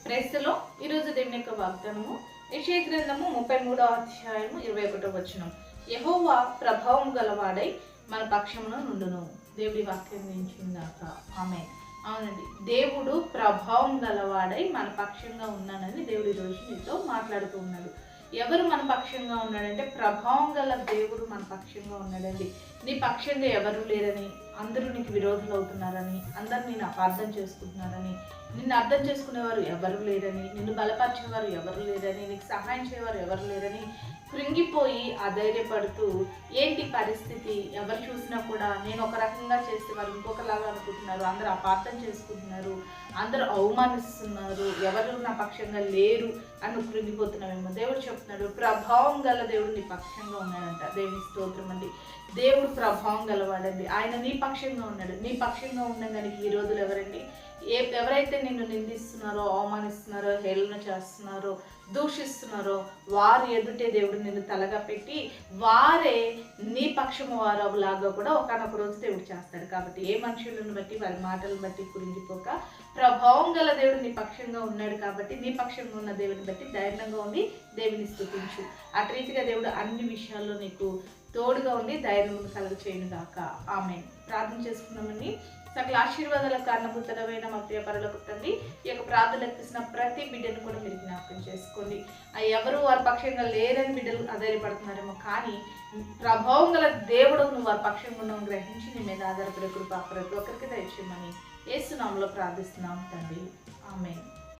క్రైస్తలో ఈరోజు దేవుని యొక్క వాగ్దానము యెషయా గ్రంథము 33వ అధ్యాయము 21వ వచనం. యెహోవా ప్రభావం గలవాడై మన పక్షమున నుండును. దేవుడి వాక్యం నిలిచిందాక ఆమేన్. అవునండి, దేవుడు ప్రభావం గలవాడై మన పక్షంగా ఉన్నానని దేవుడు ఈరోజు నీతో మాట్లాడుతూ ఉన్నాడు. ఎవరు మన పక్షంగా ఉన్నాడంటే ప్రభావం గల దేవుడు మన పక్షంగా ఉన్నాడండి. నీ పక్షంగా ఎవరు లేరని, అందరూ నీకు విరోధులు అవుతున్నారని, అందరూ నేను అపార్థం చేసుకుంటున్నారని, నిన్ను అర్థం చేసుకునేవారు ఎవరు లేరని, నిన్ను బలపరిచేవారు ఎవరు లేరని, నీకు సహాయం చేయవారు ఎవరు లేరని కృంగిపోయి అధైర్యపడుతూ ఏంటి పరిస్థితి, ఎవరు చూసినా కూడా నేను ఒక రకంగా చేస్తే వారు ఇంకొకలాగా అనుకుంటున్నారు, అందరూ అపార్థం చేసుకుంటున్నారు, అందరూ అవమానిస్తున్నారు, ఎవరు నా పక్షంగా లేరు అని కృంగిపోతున్నామేమో. దేవుడు చెప్తున్నాడు, ప్రభావం గల దేవుడు నీ పక్షంగా ఉన్నాడంట. దేవుని స్తోత్రం అండి. దేవుడు ప్రభావం గలవాడండి. ఆయన నీ పక్షంగా ఉన్నాడు. నీ పక్షంగా ఉండడానికి ఈ రోజులు ఎవరండి? ఎవరైతే నిన్ను నిందిస్తున్నారో, అవమానిస్తున్నారో, హేళన చేస్తున్నారో, దూషిస్తున్నారో వారి ఎదుటే దేవుడు నిన్ను తలగా పెట్టి వారే నీ పక్షము వారులాగా కూడా ఒకనొక రోజు దేవుడు చేస్తాడు. కాబట్టి ఏ మనుషులను బట్టి వారి మాటలను బట్టి కురింగిపోక ప్రభావం గల దేవుడు నీ పక్షంగా ఉన్నాడు కాబట్టి నీ పక్షంగా ఉన్న దేవుడిని బట్టి ధైర్యంగా ఉండి దేవుని స్తుతించు. అటు రీతిగా దేవుడు అన్ని విషయాల్లో నీకు తోడుగా ఉండి ధైర్యం కలుగ చేయను గాక. ఆమేన్. ప్రార్థన చేసుకున్నామని సకల ఆశీర్వాదాల కారణభూతమైన మా ప్రియ పరలోక తండ్రి, ఈ యొక్క ప్రార్థనలు ఎత్తిసిన ప్రతి బిడ్డను కూడా మీరు జ్ఞాపకం చేసుకోండి. ఎవరు వారి పక్షంగా లేరని బిడ్డలు అధైర్యపడుతున్నారేమో, కానీ ప్రభావం గల దేవుడు నువ్వు వారి పక్షంగా ఉన్నావు గ్రహించి నీ మీద ఆధారపడే కృప ప్రతి ఒక్కరికి దయచేయమని యేసు నామములో ప్రార్థిస్తున్నాం తండ్రి. ఆమేన్.